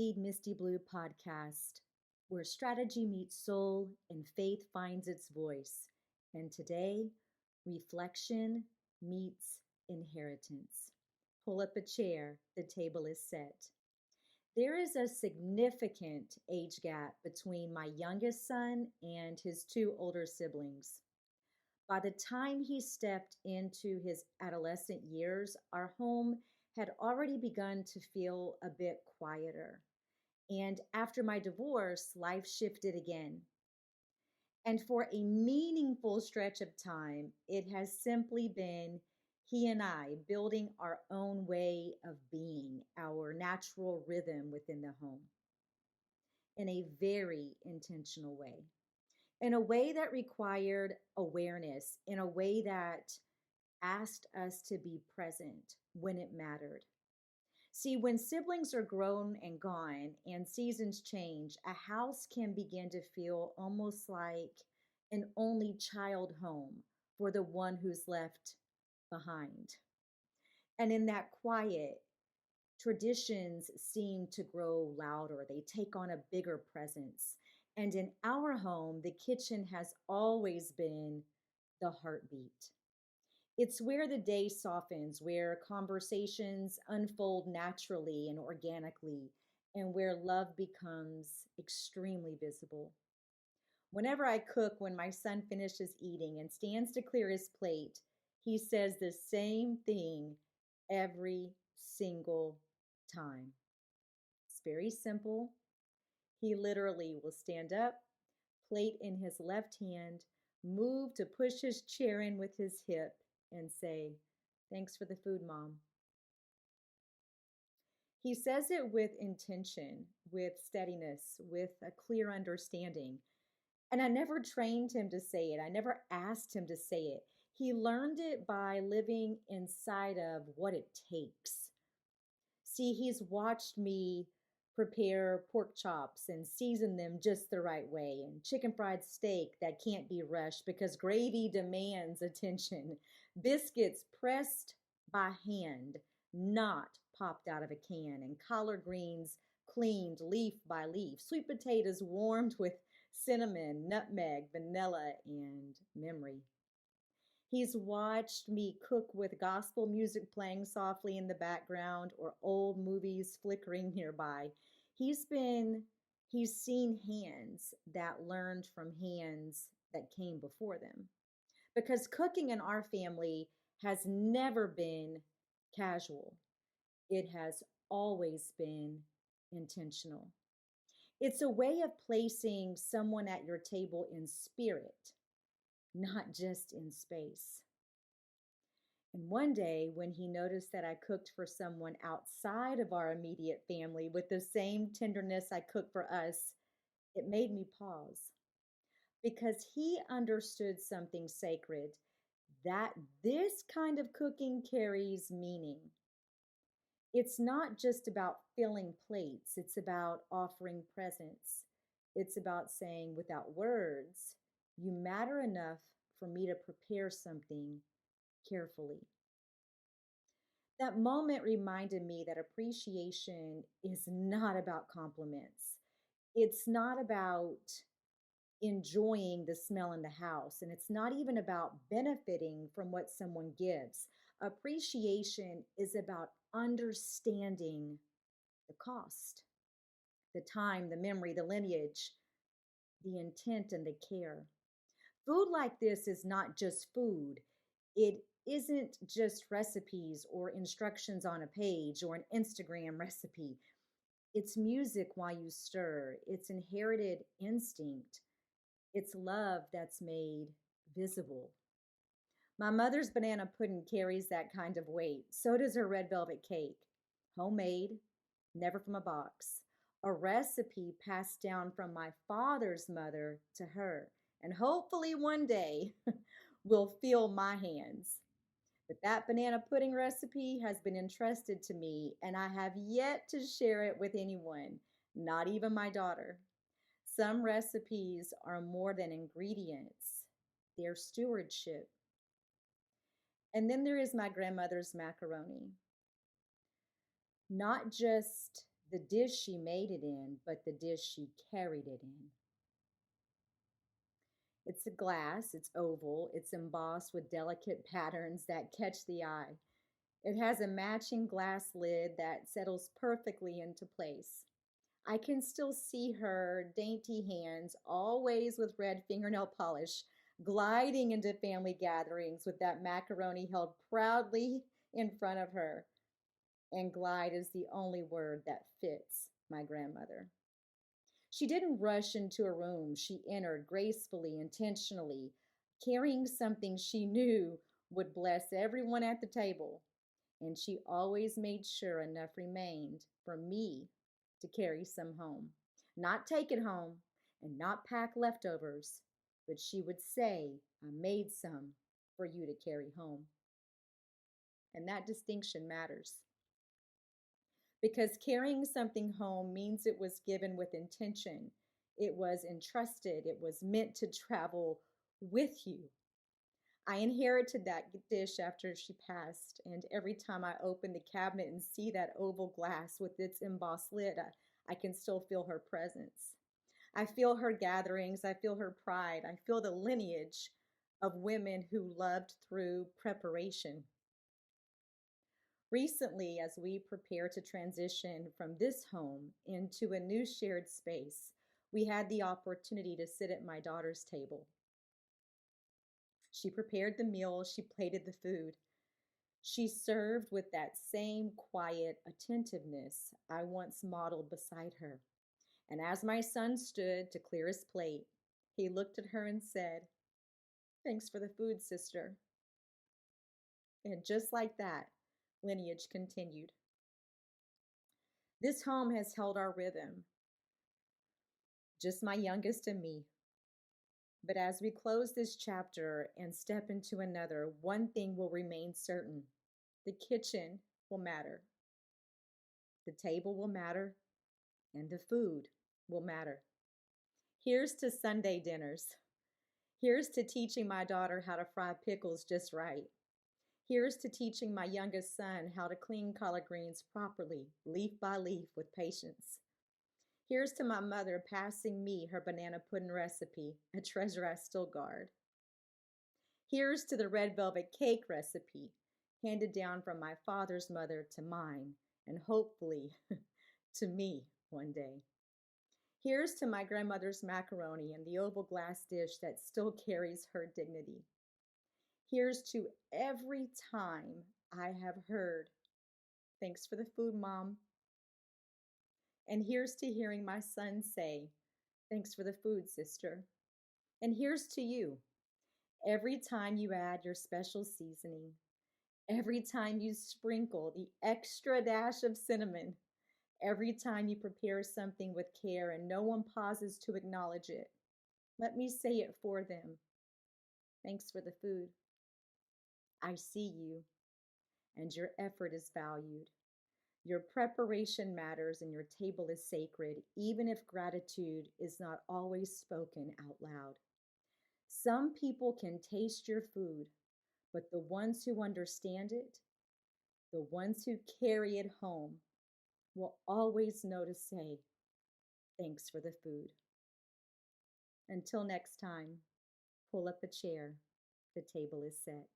iLEAD Misti Blue Podcast, where strategy meets soul and faith finds its voice. And today, reflection meets inheritance. Pull up a chair, the table is set. There is a significant age gap between my youngest son and his two older siblings. By the time he stepped into his adolescent years, our home had already begun to feel a bit quieter. And after my divorce, life shifted again. And for a meaningful stretch of time, it has simply been he and I building our own way of being, our natural rhythm within the home in a very intentional way, in a way that required awareness, in a way that asked us to be present when it mattered. See, when siblings are grown and gone and seasons change, a house can begin to feel almost like an only child home for the one who's left behind. And in that quiet, traditions seem to grow louder. They take on a bigger presence. And in our home, the kitchen has always been the heartbeat. It's where the day softens, where conversations unfold naturally and organically, and where love becomes extremely visible. Whenever I cook, when my son finishes eating and stands to clear his plate, he says the same thing every single time. It's very simple. He literally will stand up, plate in his left hand, move to push his chair in with his hip, and say, "Thanks for the food, Mom." He says it with intention, with steadiness, with a clear understanding. And I never trained him to say it. I never asked him to say it. He learned it by living inside of what it takes. See, he's watched me prepare pork chops and season them just the right way, and chicken fried steak that can't be rushed because gravy demands attention, biscuits pressed by hand, not popped out of a can, and collard greens cleaned leaf by leaf, sweet potatoes warmed with cinnamon, nutmeg, vanilla, and memory. He's watched me cook with gospel music playing softly in the background or old movies flickering nearby. He's been he's seen hands that learned from hands that came before them. Because cooking in our family has never been casual. It has always been intentional. It's a way of placing someone at your table in spirit, not just in space. And one day, when he noticed that I cooked for someone outside of our immediate family with the same tenderness I cook for us, it made me pause because he understood something sacred, that this kind of cooking carries meaning. It's not just about filling plates, it's about offering presence. It's about saying, without words, you matter enough for me to prepare something carefully. That moment reminded me that appreciation is not about compliments. It's not about enjoying the smell in the house, and it's not even about benefiting from what someone gives. Appreciation is about understanding the cost, the time, the memory, the lineage, the intent, and the care. Food like this is not just food. It isn't just recipes or instructions on a page or an Instagram recipe. It's music while you stir. It's inherited instinct. It's love that's made visible. My mother's banana pudding carries that kind of weight. So does her red velvet cake. Homemade, never from a box. A recipe passed down from my father's mother to her. And hopefully one day will fill my hands. But that banana pudding recipe has been entrusted to me, and I have yet to share it with anyone, not even my daughter. Some recipes are more than ingredients, they're stewardship. And then there is my grandmother's macaroni. Not just the dish she made it in, but the dish she carried it in. It's a glass, it's oval, it's embossed with delicate patterns that catch the eye. It has a matching glass lid that settles perfectly into place. I can still see her dainty hands, always with red fingernail polish, gliding into family gatherings with that macaroni held proudly in front of her. And glide is the only word that fits my grandmother. She didn't rush into a room. She entered gracefully, intentionally, carrying something she knew would bless everyone at the table. And she always made sure enough remained for me to carry some home. Not take it home and not pack leftovers, but she would say, I made some for you to carry home. And that distinction matters because carrying something home means it was given with intention. It was entrusted. It was meant to travel with you. I inherited that dish after she passed, and every time I open the cabinet and see that oval glass with its embossed lid, I can still feel her presence. I feel her gatherings. I feel her pride. I feel the lineage of women who loved through preparation. Recently, as we prepare to transition from this home into a new shared space, we had the opportunity to sit at my daughter's table. She prepared the meal, she plated the food. She served with that same quiet attentiveness I once modeled beside her. And as my son stood to clear his plate, he looked at her and said, Thanks for the food, sister. And just like that, lineage continued. This home has held our rhythm, just my youngest and me. But as we close this chapter and step into another, one thing will remain certain. The kitchen will matter. The table will matter. And the food will matter. Here's to Sunday dinners. Here's to teaching my daughter how to fry pickles just right. Here's to teaching my youngest son how to clean collard greens properly, leaf by leaf with patience. Here's to my mother passing me her banana pudding recipe, a treasure I still guard. Here's to the red velvet cake recipe, handed down from my father's mother to mine, and hopefully to me one day. Here's to my grandmother's macaroni and the oval glass dish that still carries her dignity. Here's to every time I have heard, Thanks for the food, Mom. And here's to hearing my son say, Thanks for the food, sister. And here's to you. Every time you add your special seasoning, every time you sprinkle the extra dash of cinnamon, every time you prepare something with care and no one pauses to acknowledge it, let me say it for them. Thanks for the food. I see you, and your effort is valued. Your preparation matters and your table is sacred, even if gratitude is not always spoken out loud. Some people can taste your food, but the ones who understand it, the ones who carry it home, will always know to say, Thanks for the food. Until next time, pull up a chair. The table is set.